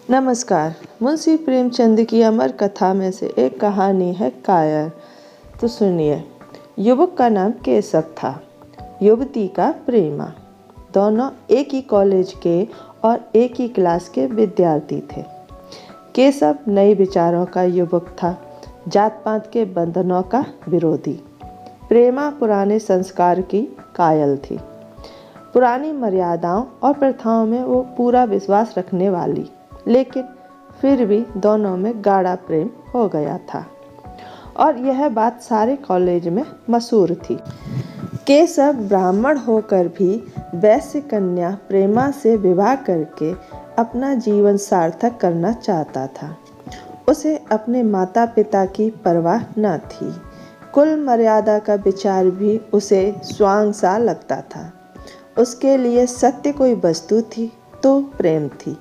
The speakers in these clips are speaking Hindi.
नमस्कार। मुंशी प्रेमचंद की अमर कथा में से एक कहानी है कायर। तो सुनिए। युवक का नाम केशव था, युवती का प्रेमा। दोनों एक ही कॉलेज के और एक ही क्लास के विद्यार्थी थे। केशव नए विचारों का युवक था, जात पात के बंधनों का विरोधी। प्रेमा पुराने संस्कार की कायल थी, पुरानी मर्यादाओं और प्रथाओं में वो पूरा विश्वास रखने वाली। लेकिन फिर भी दोनों में गाढ़ा प्रेम हो गया था और यह बात सारे कॉलेज में मशहूर थी। केशव ब्राह्मण होकर भी वैश्य कन्या प्रेमा से विवाह करके अपना जीवन सार्थक करना चाहता था। उसे अपने माता पिता की परवाह न थी। कुल मर्यादा का विचार भी उसे स्वांग सा लगता था। उसके लिए सत्य कोई वस्तु थी तो प्रेम थी,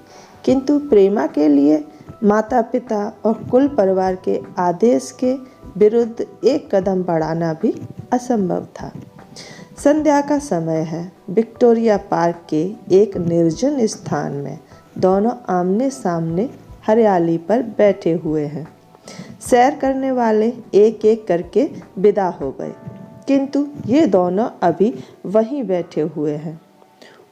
किंतु प्रेमा के लिए माता पिता और कुल परिवार के आदेश के विरुद्ध एक कदम बढ़ाना भी असंभव था। संध्या का समय है। विक्टोरिया पार्क के एक निर्जन स्थान में दोनों आमने सामने हरियाली पर बैठे हुए हैं। सैर करने वाले एक एक करके विदा हो गए, किंतु ये दोनों अभी वहीं बैठे हुए हैं।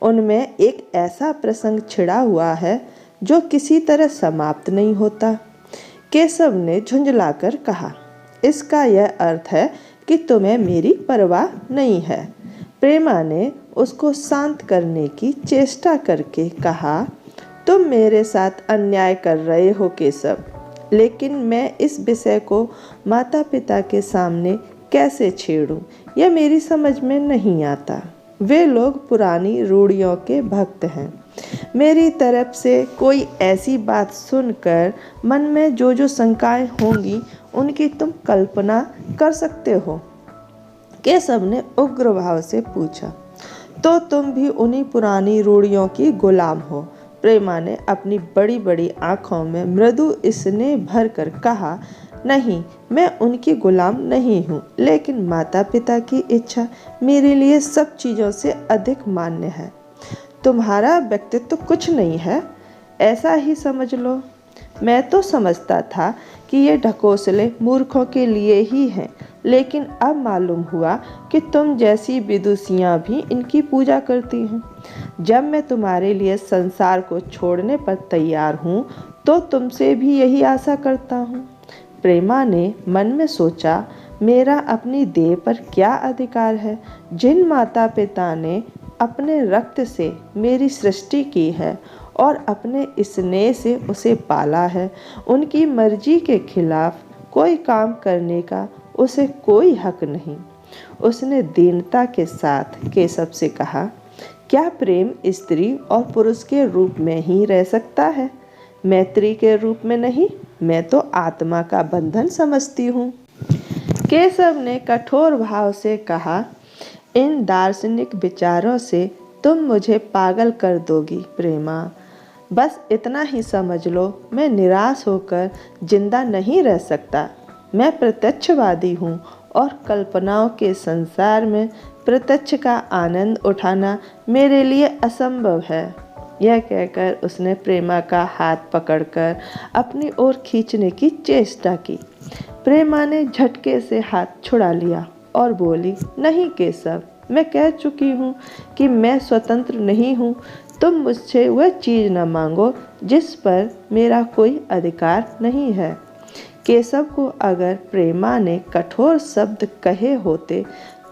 उनमें एक ऐसा प्रसंग छिड़ा हुआ है जो किसी तरह समाप्त नहीं होता। केशव ने झुंझलाकर कहा, इसका यह अर्थ है कि तुम्हें मेरी परवाह नहीं है। प्रेमा ने उसको शांत करने की चेष्टा करके कहा, तुम मेरे साथ अन्याय कर रहे हो केशव, लेकिन मैं इस विषय को माता पिता के सामने कैसे छेड़ूं, यह मेरी समझ में नहीं आता। वे लोग पुरानी रूढ़ियों के भक्त हैं। मेरी तरफ से कोई ऐसी बात सुनकर मन में जो शंकाएं होंगी उनकी तुम कल्पना कर सकते हो। केशव ने उग्र भाव से पूछा, तो तुम भी उन्हीं पुरानी रूढ़ियों की गुलाम हो? प्रेमा ने अपनी बड़ी बड़ी आंखों में मृदु स्नेह भर कर कहा, नहीं, मैं उनकी गुलाम नहीं हूँ, लेकिन माता पिता की इच्छा मेरे लिए सब चीज़ों से अधिक मान्य है। तुम्हारा व्यक्तित्व कुछ नहीं है, ऐसा ही समझ लो। मैं तो समझता था कि ये ढकोसले मूर्खों के लिए ही हैं, लेकिन अब मालूम हुआ कि तुम जैसी विदुषियाँ भी इनकी पूजा करती हैं। जब मैं तुम्हारे लिए संसार को छोड़ने पर तैयार हूँ तो तुमसे भी यही आशा करता हूँ। प्रेमा ने मन में सोचा, मेरा अपनी देह पर क्या अधिकार है? जिन माता पिता ने अपने रक्त से मेरी सृष्टि की है और अपने स्नेह से उसे पाला है, उनकी मर्जी के खिलाफ कोई काम करने का उसे कोई हक नहीं। उसने दीनता के साथ केशव से कहा, क्या प्रेम स्त्री और पुरुष के रूप में ही रह सकता है, मैत्री के रूप में नहीं? मैं तो आत्मा का बंधन समझती हूँ। केशव ने कठोर भाव से कहा, इन दार्शनिक विचारों से तुम मुझे पागल कर दोगी प्रेमा। बस इतना ही समझ लो, मैं निराश होकर जिंदा नहीं रह सकता। मैं प्रत्यक्षवादी हूँ और कल्पनाओं के संसार में प्रत्यक्ष का आनंद उठाना मेरे लिए असंभव है। यह कहकर उसने प्रेमा का हाथ पकड़कर अपनी ओर खींचने की चेष्टा की। प्रेमा ने झटके से हाथ छुड़ा लिया और बोली, नहीं केशव, मैं कह चुकी हूँ कि मैं स्वतंत्र नहीं हूँ। तुम मुझसे वह चीज़ न मांगो जिस पर मेरा कोई अधिकार नहीं है। केशव को अगर प्रेमा ने कठोर शब्द कहे होते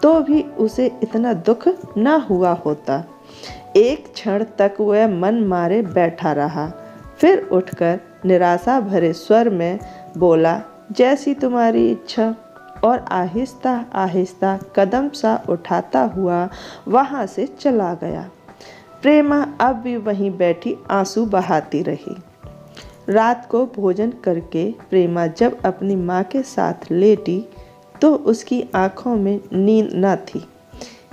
तो भी उसे इतना दुख न हुआ होता। एक क्षण तक वह मन मारे बैठा रहा, फिर उठकर निराशा भरे स्वर में बोला, जैसी तुम्हारी इच्छा, और आहिस्ता आहिस्ता कदम सा उठाता हुआ वहाँ से चला गया। प्रेमा अब भी वहीं बैठी आंसू बहाती रही। रात को भोजन करके प्रेमा जब अपनी माँ के साथ लेटी तो उसकी आंखों में नींद न थी।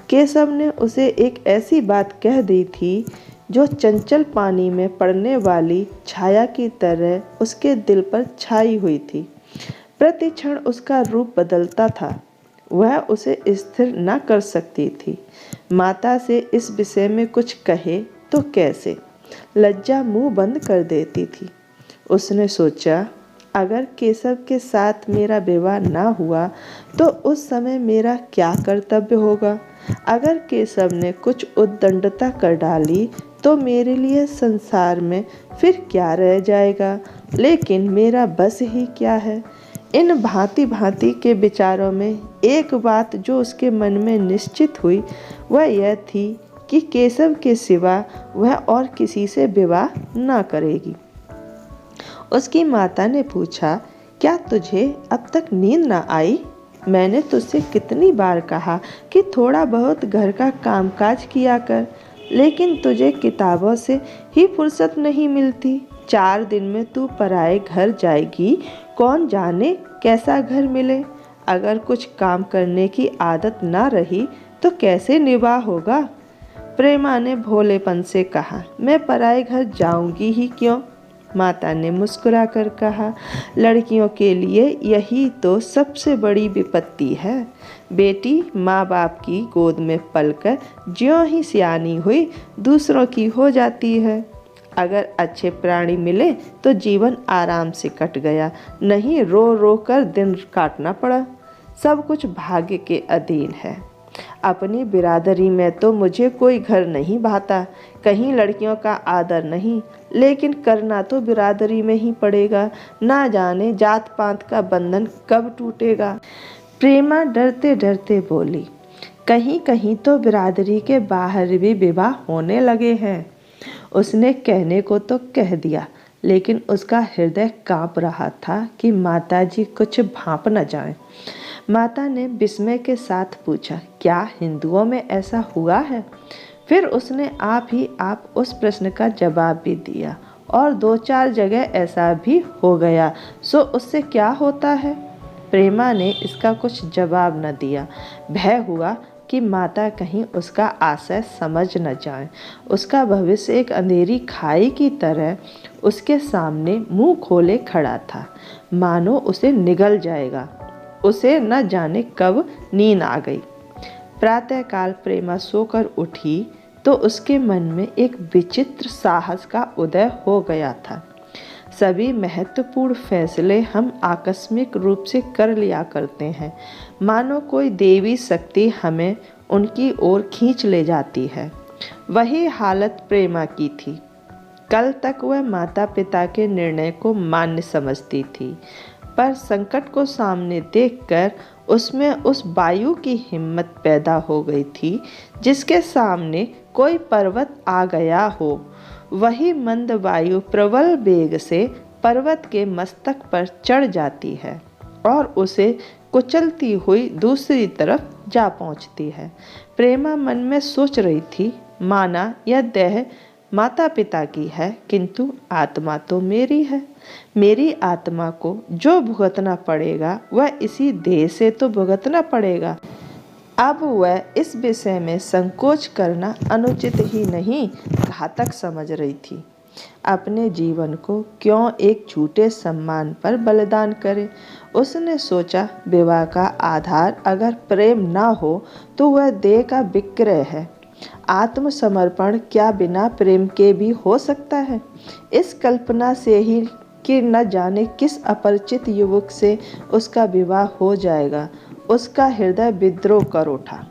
केशव ने उसे एक ऐसी बात कह दी थी जो चंचल पानी में पड़ने वाली छाया की तरह उसके दिल पर छाई हुई थी। प्रति क्षण उसका रूप बदलता था। वह उसे स्थिर न कर सकती थी। माता से इस विषय में कुछ कहे तो कैसे? लज्जा मुंह बंद कर देती थी। उसने सोचा, अगर केशव के साथ मेरा विवाह ना हुआ तो उस समय मेरा क्या कर्तव्य होगा। अगर केशव ने कुछ उद्दंडता कर डाली तो मेरे लिए संसार में फिर क्या रह जाएगा। लेकिन मेरा बस ही क्या है। इन भांति भांति के विचारों में एक बात जो उसके मन में निश्चित हुई वह यह थी कि केशव के सिवा वह और किसी से विवाह न करेगी। उसकी माता ने पूछा, क्या तुझे अब तक नींद न आई? मैंने तुझसे कितनी बार कहा कि थोड़ा बहुत घर का कामकाज किया कर, लेकिन तुझे किताबों से ही फुर्सत नहीं मिलती। 4 दिन में तू पराए घर जाएगी, कौन जाने कैसा घर मिले। अगर कुछ काम करने की आदत ना रही तो कैसे निवाह होगा। प्रेमा ने भोलेपन से कहा, मैं पराए घर जाऊंगी ही क्यों। माता ने मुस्कुरा कर कहा, लड़कियों के लिए यही तो सबसे बड़ी विपत्ति है। बेटी माँ बाप की गोद में पलकर ज्यों ही सियानी हुई दूसरों की हो जाती है। अगर अच्छे प्राणी मिले तो जीवन आराम से कट गया, नहीं रो रो कर दिन काटना पड़ा। सब कुछ भाग्य के अधीन है। अपनी बिरादरी में तो मुझे कोई घर नहीं भाता, कहीं लड़कियों का आदर नहीं, लेकिन करना तो बिरादरी में ही पड़ेगा। ना जाने जात पात का बंधन कब टूटेगा। प्रेमा डरते डरते बोली, कहीं कहीं तो बिरादरी के बाहर भी विवाह होने लगे हैं। उसने कहने को तो कह दिया, लेकिन उसका हृदय कांप रहा था कि माताजी कुछ भांप न जाएं। माता ने विस्मय के साथ पूछा, क्या हिंदुओं में ऐसा हुआ है? फिर उसने आप ही आप उस प्रश्न का जवाब भी दिया, और 2-4 जगह ऐसा भी हो गया, सो उससे क्या होता है। प्रेमा ने इसका कुछ जवाब न दिया। भय हुआ कि माता कहीं उसका आशय समझ न जाए। उसका भविष्य एक अंधेरी खाई की तरह उसके सामने मुंह खोले खड़ा था, मानो उसे निगल जाएगा। उसे न जाने कब नींद आ गई। प्रातःकाल प्रेमा सोकर उठी तो उसके मन में एक विचित्र साहस का उदय हो गया था। सभी महत्वपूर्ण फैसले हम आकस्मिक रूप से कर लिया करते हैं, मानो कोई देवी शक्ति हमें उनकी ओर खींच ले जाती है। वही हालत प्रेमा की थी। कल तक वह माता पिता के निर्णय को मान्य समझती थी, पर संकट को सामने देखकर उसमें उस वायु की हिम्मत पैदा हो गई थी जिसके सामने कोई पर्वत आ गया हो। वही मंद वायु प्रबल वेग से पर्वत के मस्तक पर चढ़ जाती है और उसे कुचलती हुई दूसरी तरफ जा पहुंचती है। प्रेमा मन में सोच रही थी, माना यह देह माता पिता की है, किंतु आत्मा तो मेरी है। मेरी आत्मा को जो भुगतना पड़ेगा वह इसी देह से तो भुगतना पड़ेगा। अब वह इस विषय में संकोच करना अनुचित ही नहीं, घातक समझ रही थी। अपने जीवन को क्यों एक झूठे सम्मान पर बलिदान करे। उसने सोचा, विवाह का आधार अगर प्रेम ना हो तो वह देह का विक्रय है। आत्मसमर्पण क्या बिना प्रेम के भी हो सकता है? इस कल्पना से ही कि न जाने किस अपरिचित युवक से उसका विवाह हो जाएगा, उसका हृदय विद्रोह कर उठा।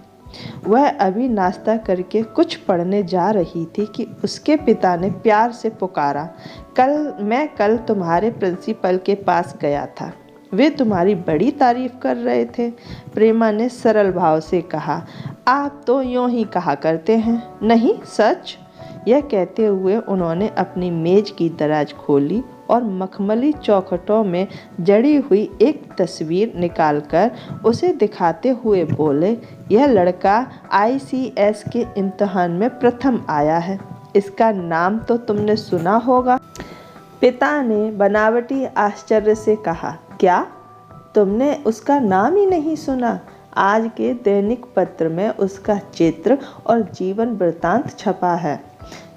वह अभी नाश्ता करके कुछ पढ़ने जा रही थी कि उसके पिता ने प्यार से पुकारा, मैं कल तुम्हारे प्रिंसिपल के पास गया था, वे तुम्हारी बड़ी तारीफ कर रहे थे। प्रेमा ने सरल भाव से कहा, आप तो यूं ही कहा करते हैं। नहीं, सच। यह कहते हुए उन्होंने अपनी मेज की दराज खोली और मखमली चौखटों में जड़ी हुई एक तस्वीर निकालकर उसे दिखाते हुए बोले, यह लड़का ICS के इम्तिहान में प्रथम आया है। इसका नाम तो तुमने सुना होगा। पिता ने बनावटी आश्चर्य से कहा, क्या तुमने उसका नाम ही नहीं सुना? आज के दैनिक पत्र में उसका चित्र और जीवन वृत्तांत छपा है।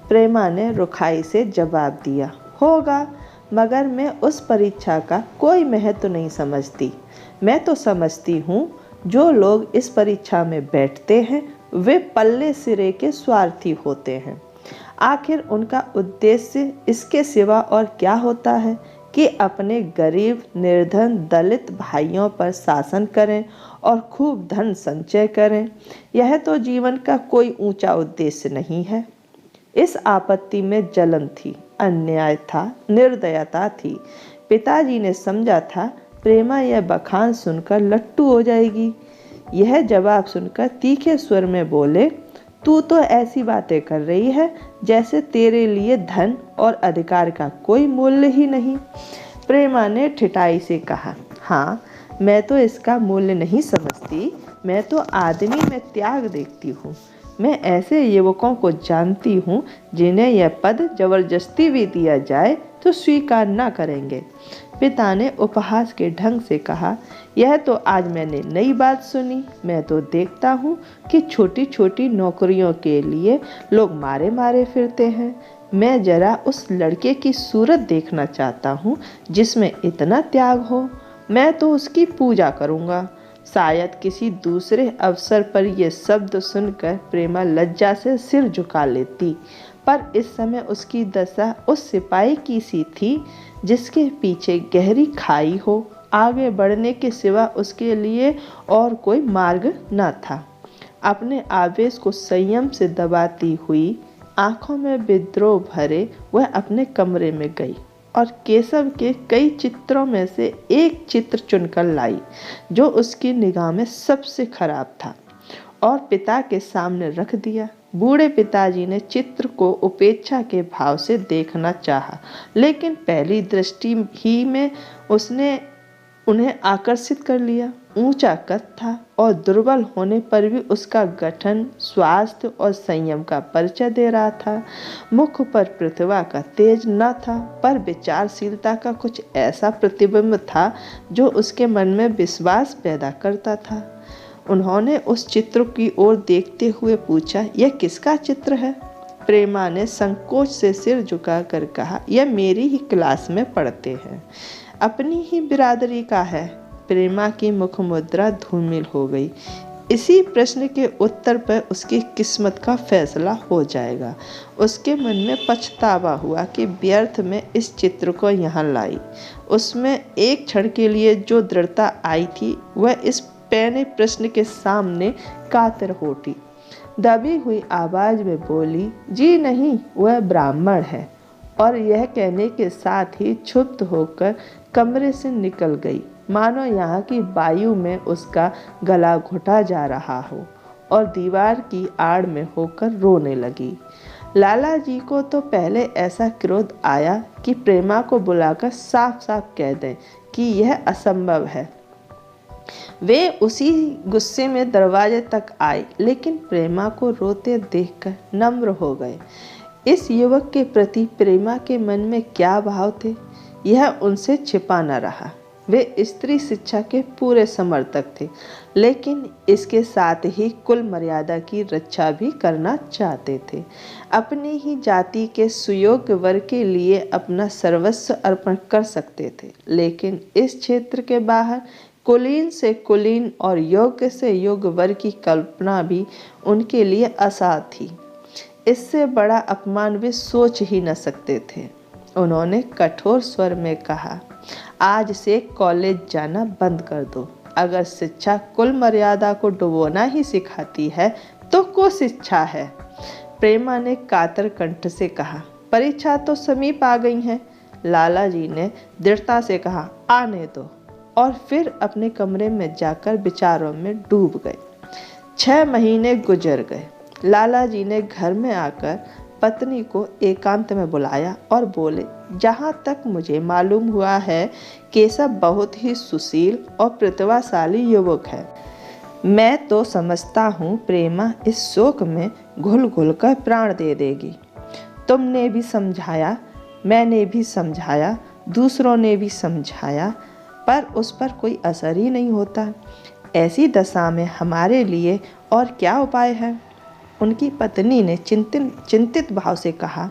प्रेमा ने रुखाई से जवाब दिया, होगा, मगर मैं उस परीक्षा का कोई महत्व नहीं समझती। मैं तो समझती हूँ जो लोग इस परीक्षा में बैठते हैं वे पल्ले सिरे के स्वार्थी होते हैं। आखिर उनका उद्देश्य इसके सिवा और क्या होता है? कि अपने गरीब, निर्धन, दलित भाइयों पर शासन करें और खूब धन संचय करें। यह तो जीवन का कोई ऊंचा उद्देश्य नहीं है। इस आपत्ति में जलन थी, अन्याय था, निर्दयता थी। पिताजी ने समझा था प्रेमा यह बखान सुनकर लट्टू हो जाएगी। यह जवाब सुनकर तीखे स्वर में बोले, तू तो ऐसी बातें कर रही है जैसे तेरे लिए धन और अधिकार का कोई मूल्य ही नहीं। प्रेमा ने ठिठाई से कहा, हाँ, मैं तो इसका मूल्य नहीं समझती। मैं तो आदमी में त्याग देखती हूँ। मैं ऐसे युवकों को जानती हूँ जिन्हें यह पद जबरदस्ती भी दिया जाए तो स्वीकार न करेंगे। पिता ने उपहास के ढंग से कहा, यह तो आज मैंने नई बात सुनी। मैं तो देखता हूँ कि छोटी छोटी नौकरियों के लिए लोग मारे मारे फिरते हैं। मैं जरा उस लड़के की सूरत देखना चाहता हूँ जिसमें इतना त्याग हो। मैं तो उसकी पूजा करूँगा। शायद किसी दूसरे अवसर पर यह शब्द सुनकर प्रेमा लज्जा से सिर झुका लेती, पर इस समय उसकी दशा उस सिपाही की सी थी जिसके पीछे गहरी खाई हो। आगे बढ़ने के सिवा उसके लिए और कोई मार्ग न था। अपने आवेश को संयम से दबाती हुई, आंखों में विद्रोह भरे, वह अपने कमरे में गई और केशव के कई चित्रों में से एक चित्र चुनकर लाई जो उसकी निगाह में सबसे खराब था और पिता के सामने रख दिया। बूढ़े पिताजी ने चित्र को उपेक्षा के भाव से देखना चाहा, लेकिन पहली दृष्टि ही में उसने उन्हें आकर्षित कर लिया। ऊंचा कद था और दुर्बल होने पर भी उसका गठन, स्वास्थ्य और संयम का परिचय दे रहा था। मुख पर प्रतिभा का तेज न था, पर विचारशीलता का कुछ ऐसा प्रतिबिंब था जो उसके मन में विश्वास पैदा करता था। उन्होंने उस चित्र की ओर देखते हुए पूछा, यह किसका चित्र है? प्रेमा ने संकोच से सिर झुकाकर कहा, यह मेरी ही क्लास में पढ़ते हैं, अपनी ही बिरादरी का है। प्रेमा की मुख मुद्रा धूमिल हो गई। इसी प्रश्न के उत्तर पर उसकी किस्मत का फैसला हो जाएगा। उसके मन में पछतावा हुआ कि व्यर्थ में इस चित्र को यहाँ लाई। उसमें एक क्षण के लिए जो दृढ़ता आई थी वह इस पैने प्रश्न के सामने कातर हो उठी। दबी हुई आवाज में बोली, जी नहीं, वह ब्राह्मण है। और यह कहने के साथ ही क्षुब्ध होकर कमरे से निकल गई, मानो यहाँ की वायु में उसका गला घुटा जा रहा हो, और दीवार की आड़ में होकर रोने लगी। लाला जी को तो पहले ऐसा क्रोध आया कि प्रेमा को बुलाकर साफ साफ कह दें कि यह असंभव है। वे उसी गुस्से में दरवाजे तक आए, लेकिन प्रेमा को रोते देखकर नम्र हो गए। इस युवक के प्रति प्रेमा के मन में क्या भाव थे, यह उनसे छिपा न रहा। वे स्त्री शिक्षा के पूरे समर्थक थे, लेकिन इसके साथ ही कुल मर्यादा की रक्षा भी करना चाहते थे। अपनी ही जाति के सुयोग्य वर्ग के लिए अपना सर्वस्व अर्पण कर सकते थे, लेकिन इस क्षेत्र के बाहर कुलीन से कुलीन और योग्य से योग्य वर्ग की कल्पना भी उनके लिए असाध्य थी। इससे बड़ा अपमान वे सोच ही न सकते थे। उन्होंने कठोर स्वर में कहा, आज से कॉलेज जाना बंद कर दो। अगर शिक्षा कुल मर्यादा को डुबोना ही सिखाती है तो को शिक्षा है। प्रेमा ने कातर कंठ से कहा, परीक्षा तो समीप आ गई है। लाला जी ने दृढ़ता से कहा, आने दो, और फिर अपने कमरे में जाकर विचारों में डूब गए। 6 महीने गुजर गए। लाला जी ने घर में आकर पत्नी को एकांत में बुलाया और बोले, जहाँ तक मुझे मालूम हुआ है केशव बहुत ही सुशील और प्रतिभाशाली युवक है। मैं तो समझता हूँ प्रेमा इस शोक में घुल घुल कर प्राण दे देगी। तुमने भी समझाया, मैंने भी समझाया, दूसरों ने भी समझाया, पर उस पर कोई असर ही नहीं होता। ऐसी दशा में हमारे लिए और क्या उपाय है? उनकी पत्नी ने चिंतित भाव से कहा,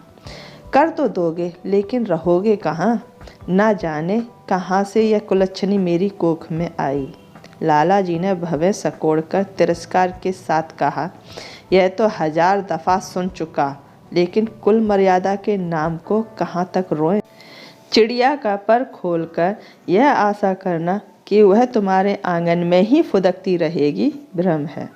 कर तो दोगे, लेकिन रहोगे कहाँ? ना जाने कहाँ से यह कुलच्छनी मेरी कोख में आई। लाला जी ने भवें सकोड़कर तिरस्कार के साथ कहा, यह तो 1000 दफ़ा सुन चुका, लेकिन कुल मर्यादा के नाम को कहाँ तक रोएं? चिड़िया का पर खोलकर यह आशा करना कि वह तुम्हारे आंगन में ही फुदकती रहेगी भ्रम है।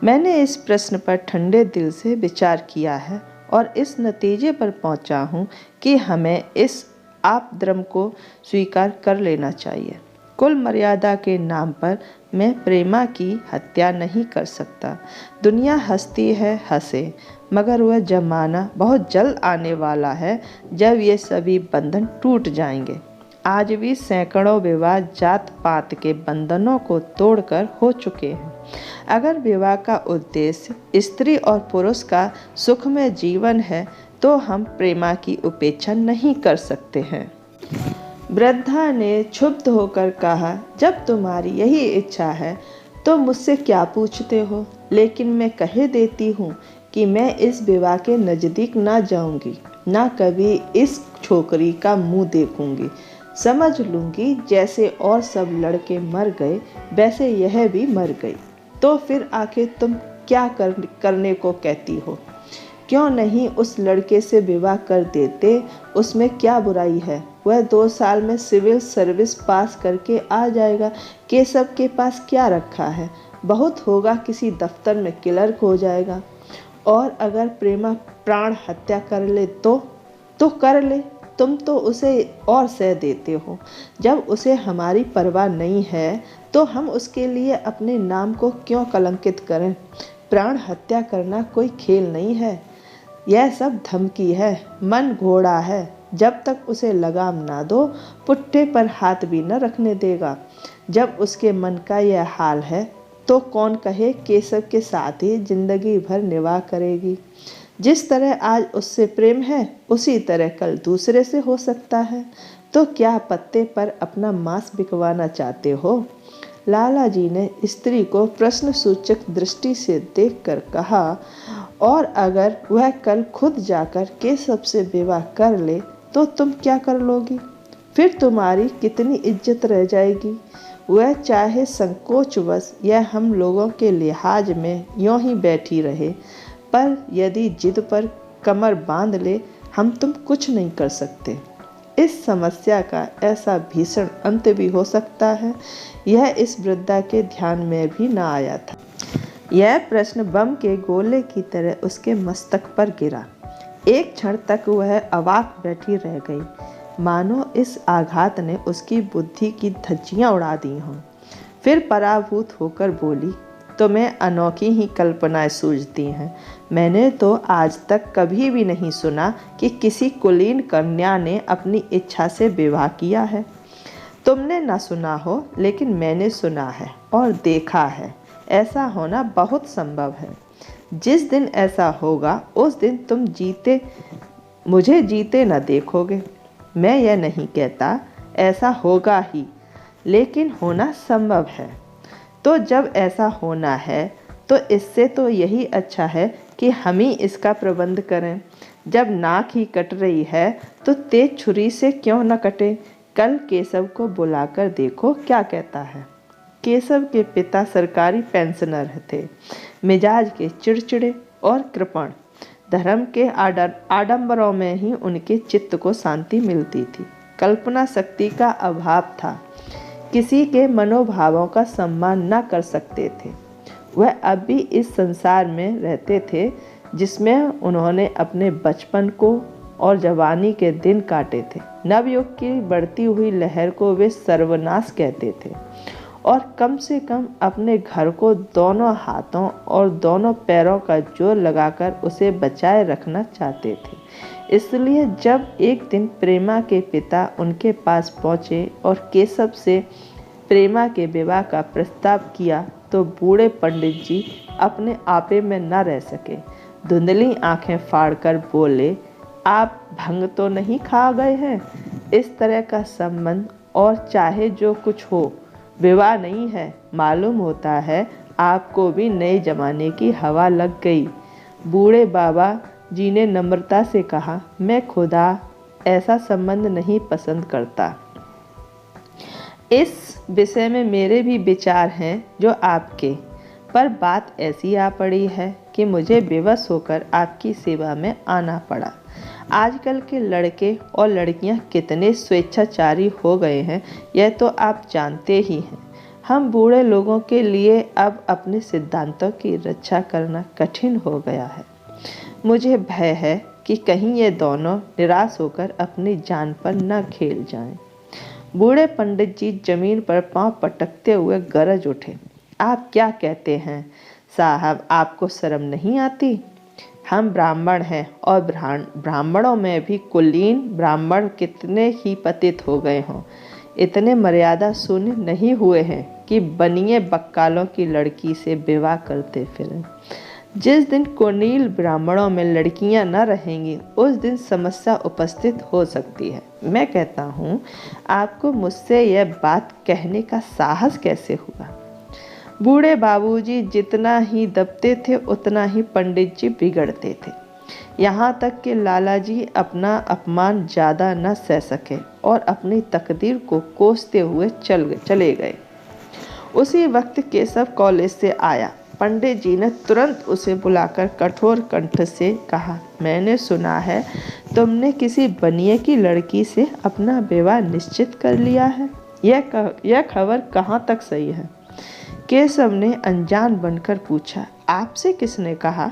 मैंने इस प्रश्न पर ठंडे दिल से विचार किया है और इस नतीजे पर पहुंचा हूं कि हमें इस आपद्रम को स्वीकार कर लेना चाहिए। कुल मर्यादा के नाम पर मैं प्रेमा की हत्या नहीं कर सकता। दुनिया हंसती है, हंसे, मगर वह जमाना बहुत जल्द आने वाला है जब ये सभी बंधन टूट जाएंगे। आज भी सैकड़ों विवाह जात पात के बंधनों को तोड़कर हो चुके हैं। अगर विवाह का उद्देश्य स्त्री और पुरुष का सुखमय जीवन है तो हम प्रेमा की उपेक्षा नहीं कर सकते हैं। वृद्धा ने क्षुब्ध होकर कहा, जब तुम्हारी यही इच्छा है तो मुझसे क्या पूछते हो? लेकिन मैं कह देती हूँ कि मैं इस विवाह के नज़दीक ना जाऊंगी, ना कभी इस छोकरी का मुंह देखूंगी। समझ लूंगी जैसे और सब लड़के मर गए वैसे यह भी मर गई। तो फिर आखिर तुम क्या करने को कहती हो? क्यों नहीं उस लड़के से विवाह कर देते? उसमें क्या बुराई है? वह 2 साल में सिविल सर्विस पास करके आ जाएगा। केशव के पास क्या रखा है? बहुत होगा किसी दफ्तर में क्लर्क हो जाएगा। और अगर प्रेमा प्राण हत्या कर ले तो कर ले। तुम तो उसे और सह देते हो। जब उसे हमारी परवाह नहीं है तो हम उसके लिए अपने नाम को क्यों कलंकित करें? प्राण हत्या करना कोई खेल नहीं है, यह सब धमकी है। मन घोड़ा है, जब तक उसे लगाम ना दो पुट्ठे पर हाथ भी न रखने देगा। जब उसके मन का यह हाल है तो कौन कहे केशव के साथ ही जिंदगी भर निवाह करेगी। जिस तरह आज उससे प्रेम है उसी तरह कल दूसरे से हो सकता है। तो क्या पत्ते पर अपना मांस बिकवाना चाहते हो? लाला जी ने स्त्री को प्रश्न सूचक दृष्टि से देखकर कहा, और अगर वह कल खुद जाकर केशव से विवाह कर ले तो तुम क्या कर लोगी? फिर तुम्हारी कितनी इज्जत रह जाएगी? वह चाहे संकोचवश या हम लोगों के लिहाज में यूं ही बैठी रहे, पर यदि जिद पर कमर बांध ले हम तुम कुछ नहीं कर सकते। इस समस्या का ऐसा भीषण अंत भी हो सकता है, यह इस वृद्धा के ध्यान में भी न आया था। यह प्रश्न बम के गोले की तरह उसके मस्तक पर गिरा। एक क्षण तक वह अवाक बैठी रह गई, मानो इस आघात ने उसकी बुद्धि की धज्जियां उड़ा दी हों। फिर पराभूत होकर बोली, तुम्हें अनोखी ही कल्पनाएं सूझती हैं। मैंने तो आज तक कभी भी नहीं सुना कि किसी कुलीन कन्या ने अपनी इच्छा से विवाह किया है। तुमने न सुना हो, लेकिन मैंने सुना है और देखा है। ऐसा होना बहुत संभव है। जिस दिन ऐसा होगा उस दिन तुम मुझे जीते न देखोगे। मैं यह नहीं कहता ऐसा होगा ही, लेकिन होना संभव है। तो जब ऐसा होना है तो इससे तो यही अच्छा है कि हम ही इसका प्रबंध करें। जब नाक ही कट रही है तो तेज छुरी से क्यों न कटे? कल केशव को बुलाकर देखो क्या कहता है। केशव के पिता सरकारी पेंशनर थे, मिजाज के चिड़चिड़े और कृपण। धर्म के आडंबरों में ही उनके चित्त को शांति मिलती थी। कल्पना शक्ति का अभाव था, किसी के मनोभावों का सम्मान न कर सकते थे। वह अब भी इस संसार में रहते थे जिसमें उन्होंने अपने बचपन को और जवानी के दिन काटे थे। नवयुग की बढ़ती हुई लहर को वे सर्वनाश कहते थे और कम से कम अपने घर को दोनों हाथों और दोनों पैरों का जोर लगाकर उसे बचाए रखना चाहते थे। इसलिए जब एक दिन प्रेमा के पिता उनके पास पहुँचे और केशव से प्रेमा के विवाह का प्रस्ताव किया तो बूढ़े पंडित जी अपने आपे में न रह सके। धुंधली आंखें फाड़कर बोले, आप भंग तो नहीं खा गए हैं? इस तरह का संबंध और चाहे जो कुछ हो, विवाह नहीं है। मालूम होता है आपको भी नए जमाने की हवा लग गई। बूढ़े बाबा जी ने नम्रता से कहा, मैं खुदा ऐसा संबंध नहीं पसंद करता। इस विषय में मेरे भी विचार हैं जो आपके, पर बात ऐसी आ पड़ी है कि मुझे विवश होकर आपकी सेवा में आना पड़ा। आजकल के लड़के और लड़कियां कितने स्वेच्छाचारी हो गए हैं, यह तो आप जानते ही हैं। हम बूढ़े लोगों के लिए अब अपने सिद्धांतों की रक्षा करना कठिन हो गया है। मुझे भय है कि कहीं ये दोनों निराश होकर अपनी जान पर न खेल जाएं। बूढ़े पंडित जी जमीन पर पांव पटकते हुए गरज उठे। आप क्या कहते हैं साहब, आपको शर्म नहीं आती? हम ब्राह्मण हैं और ब्राह्मणों में भी कुलीन ब्राह्मण कितने ही पतित हो गए हों, इतने मर्यादा शून्य नहीं हुए हैं कि बनिए बक्कालों की लड़की से विवाह करते फिरें। जिस दिन कुलीन ब्राह्मणों में लड़कियां न रहेंगी उस दिन समस्या उपस्थित हो सकती है। मैं कहता हूँ, आपको मुझसे यह बात कहने का साहस कैसे हुआ? बूढ़े बाबूजी जितना ही दबते थे उतना ही पंडित जी बिगड़ते थे। यहाँ तक कि लाला जी अपना अपमान ज़्यादा न सह सके और अपनी तकदीर को कोसते हुए चले गए। उसी वक्त केशव कॉलेज से आया। पंडित जी ने तुरंत उसे बुलाकर कठोर कंठ से कहा, मैंने सुना है तुमने किसी बनिए की लड़की से अपना विवाह निश्चित कर लिया है। यह खबर कहाँ तक सही है? केशव ने अनजान बनकर पूछा। आपसे किसने कहा?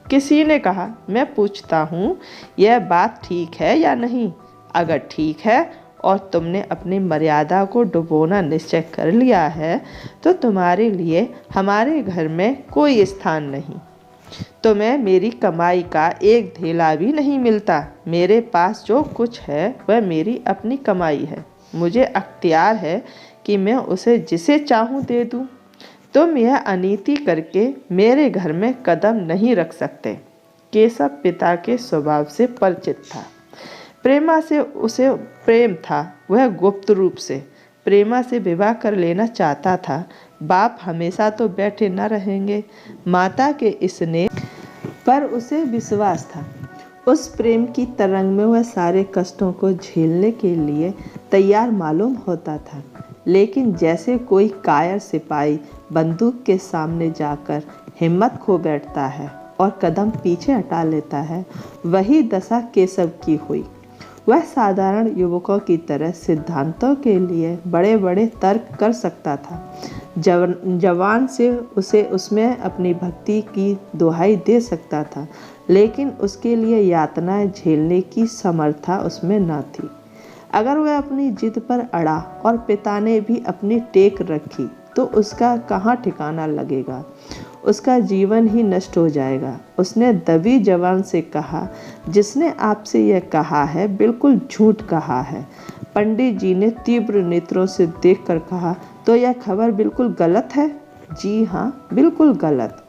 किसी ने कहा। मैं पूछता हूँ, यह बात ठीक है या नहीं? अगर ठीक है और तुमने अपनी मर्यादा को डुबोना निश्चय कर लिया है तो तुम्हारे लिए हमारे घर में कोई स्थान नहीं। तुम्हें मेरी कमाई का एक धेला भी नहीं मिलता। मेरे पास जो कुछ है वह मेरी अपनी कमाई है। मुझे अख्तियार है कि मैं उसे जिसे चाहूँ दे दूँ। तुम यह अनीति करके मेरे घर में कदम नहीं रख सकते। केशव पिता के स्वभाव से परिचित था। प्रेमा से उसे प्रेम था। वह गुप्त रूप से प्रेमा से विवाह कर लेना चाहता था। बाप हमेशा तो बैठे न रहेंगे। माता के स्नेह पर उसे विश्वास था। उस प्रेम की तरंग में वह सारे कष्टों को झेलने के लिए तैयार मालूम होता था। लेकिन जैसे कोई कायर सिपाही बंदूक के सामने जाकर हिम्मत खो बैठता है और कदम पीछे हटा लेता है, वही दशा केशव की हुई। वह साधारण युवकों की तरह सिद्धांतों के लिए बड़े बड़े तर्क कर सकता था। जवान से उसे उसमें अपनी भक्ति की दुहाई दे सकता था, लेकिन उसके लिए यातनाएं झेलने की समर्था उसमें न थी। अगर वह अपनी जिद पर अड़ा और पिता ने भी अपनी टेक रखी तो उसका कहाँ ठिकाना लगेगा? उसका जीवन ही नष्ट हो जाएगा। उसने दबी जवान से कहा, जिसने आपसे यह कहा है बिल्कुल झूठ कहा है। पंडित जी ने तीव्र नेत्रों से देखकर कहा, तो यह खबर बिल्कुल गलत है? जी हाँ, बिल्कुल गलत।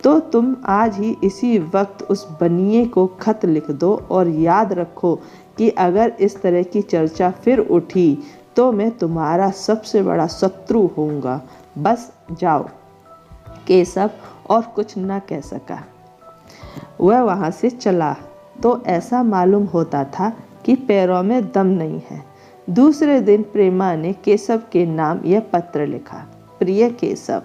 तो तुम आज ही इसी वक्त उस बनिए को खत लिख दो और याद रखो कि अगर इस तरह की चर्चा फिर उठी तो मैं तुम्हारा सबसे बड़ा शत्रु होऊंगा। बस जाओ। केशव और कुछ न कह सका। वह वहाँ से चला तो ऐसा मालूम होता था कि पैरों में दम नहीं है। दूसरे दिन प्रेमा ने केशव के नाम यह पत्र लिखा। प्रिय केशव,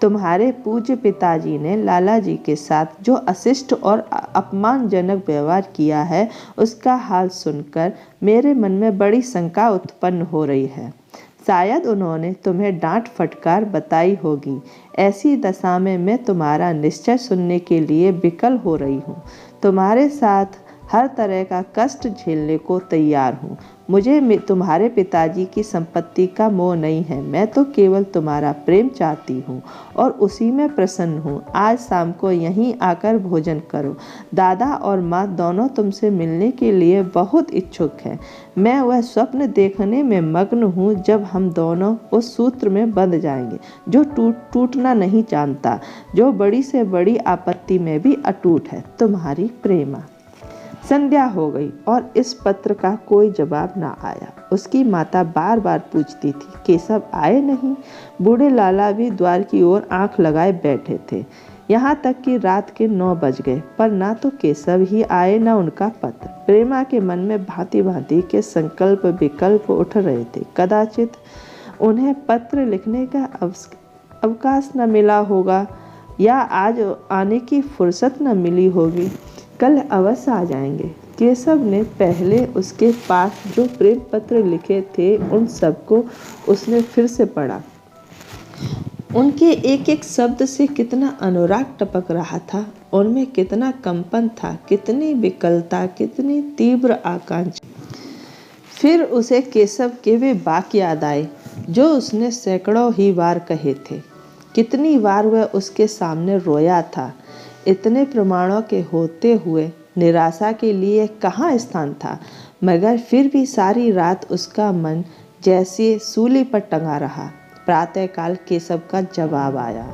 तुम्हारे पूज्य पिताजी ने लाला जी के साथ जो अशिष्ट और अपमानजनक व्यवहार किया है उसका हाल सुनकर मेरे मन में बड़ी शंका उत्पन्न हो रही है। शायद उन्होंने तुम्हें डांट फटकार बताई होगी। ऐसी दशा में मैं तुम्हारा निश्चय सुनने के लिए विकल हो रही हूँ। तुम्हारे साथ हर तरह का कष्ट झेलने को तैयार हूँ। मुझे तुम्हारे पिताजी की संपत्ति का मोह नहीं है। मैं तो केवल तुम्हारा प्रेम चाहती हूँ और उसी में प्रसन्न हूँ। आज शाम को यहीं आकर भोजन करो। दादा और माँ दोनों तुमसे मिलने के लिए बहुत इच्छुक हैं। मैं वह स्वप्न देखने में मग्न हूँ जब हम दोनों उस सूत्र में बंध जाएंगे जो टूटना नहीं जानता, जो बड़ी से बड़ी आपत्ति में भी अटूट है। तुम्हारी प्रेमा। संध्या हो गई और इस पत्र का कोई जवाब ना आया। उसकी माता बार बार पूछती थी, केशव आए नहीं? बूढ़े लाला भी द्वार की ओर आंख लगाए बैठे थे। यहाँ तक कि रात के 9 बज गए, पर ना तो केशव ही आए ना उनका पत्र। प्रेमा के मन में भांति भांति के संकल्प विकल्प उठ रहे थे। कदाचित उन्हें पत्र लिखने का अवकाश न मिला होगा या आज आने की फुर्सत न मिली होगी। कल अवश्य आ जाएंगे। केशव ने पहले उसके पास जो प्रेम पत्र लिखे थे उन सबको उसने फिर से पढ़ा। उनके एक एक शब्द से कितना अनुराग टपक रहा था, उनमें कितना कंपन था, कितनी विकलता, कितनी तीव्र आकांक्षा। फिर उसे केशव के वे वाक्य याद आए जो उसने सैकड़ों ही बार कहे थे। कितनी बार वह उसके सामने रोया था। इतने प्रमाणों के होते हुए निराशा के लिए कहाँ स्थान था, मगर फिर भी सारी रात उसका मन जैसे सूली पर टंगा रहा। प्रातःकाल केशव का जवाब आया।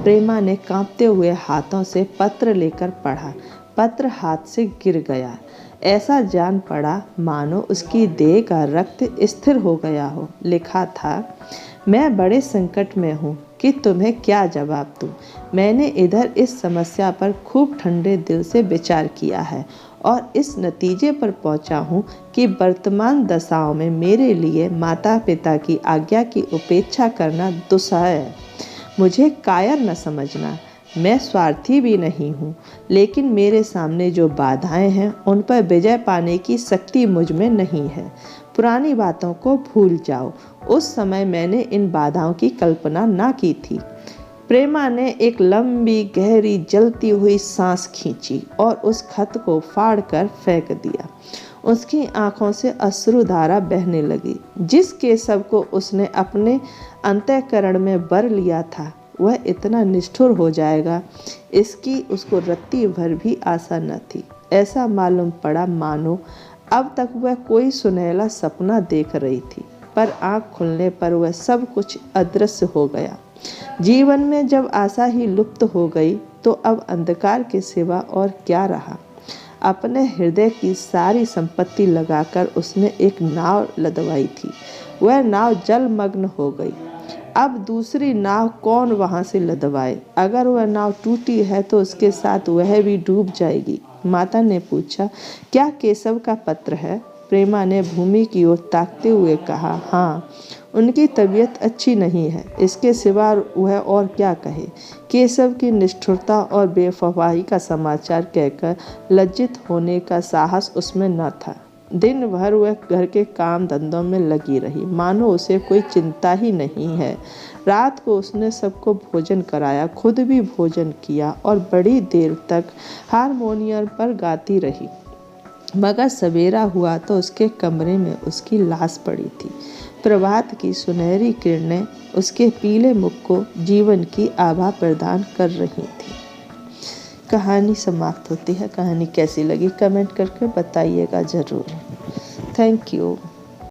प्रेमा ने कांपते हुए हाथों से पत्र लेकर पढ़ा। पत्र हाथ से गिर गया। ऐसा जान पड़ा मानो उसकी देह का रक्त स्थिर हो गया हो। लिखा था, मैं बड़े संकट में हूँ कि तुम्हें क्या जवाब दूँ। मैंने इधर इस समस्या पर खूब ठंडे दिल से विचार किया है और इस नतीजे पर पहुँचा हूँ कि वर्तमान दशाओं में मेरे लिए माता पिता की आज्ञा की उपेक्षा करना दुस्सह है। मुझे कायर न समझना, मैं स्वार्थी भी नहीं हूँ, लेकिन मेरे सामने जो बाधाएं हैं उन पर विजय पाने की शक्ति मुझ में नहीं है। पुरानी बातों को भूल जाओ, उस समय मैंने इन बाधाओं की कल्पना ना की थी। प्रेमा ने एक लंबी गहरी जलती हुई सांस खींची और उस खत को फाड़कर फेंक दिया। उसकी आंखों से अश्रुधारा बहने लगी। जिस केशव को उसने अपने अंतःकरण में बर लिया था वह इतना निष्ठुर हो जाएगा, इसकी उसको रत्ती भर भी आशा न थी। ऐसा मालूम पड़ा मानो अब तक वह कोई सुनहला सपना देख रही थी, पर आँख खुलने पर वह सब कुछ अदृश्य हो गया। जीवन में जब आशा ही लुप्त हो गई तो अब अंधकार के सिवा और क्या रहा। अपने हृदय की सारी संपत्ति लगाकर उसने एक नाव लदवाई थी। वह नाव जलमग्न हो गई। अब दूसरी नाव कौन वहां से लदवाए। अगर वह नाव टूटी है तो उसके साथ वह भी डूब जाएगी। माता ने पूछा, क्या केशव का पत्र है? प्रेमा ने भूमि की ओर ताकते हुए कहा, हाँ, उनकी तबीयत अच्छी नहीं है, इसके सिवा वह और क्या कहे। केशव की निष्ठुरता और बेवफाई का समाचार कहकर लज्जित होने का साहस उसमें न था। दिन भर वह घर के काम धंधों में लगी रही, मानो उसे कोई चिंता ही नहीं है। रात को उसने सबको भोजन कराया, खुद भी भोजन किया और बड़ी देर तक हारमोनियम पर गाती रही। मगर सवेरा हुआ तो उसके कमरे में उसकी लाश पड़ी थी। प्रभात की सुनहरी किरणें उसके पीले मुख को जीवन की आभा प्रदान कर रही थी। कहानी समाप्त होती है। कहानी कैसी लगी कमेंट करके बताइएगा ज़रूर। Thank you.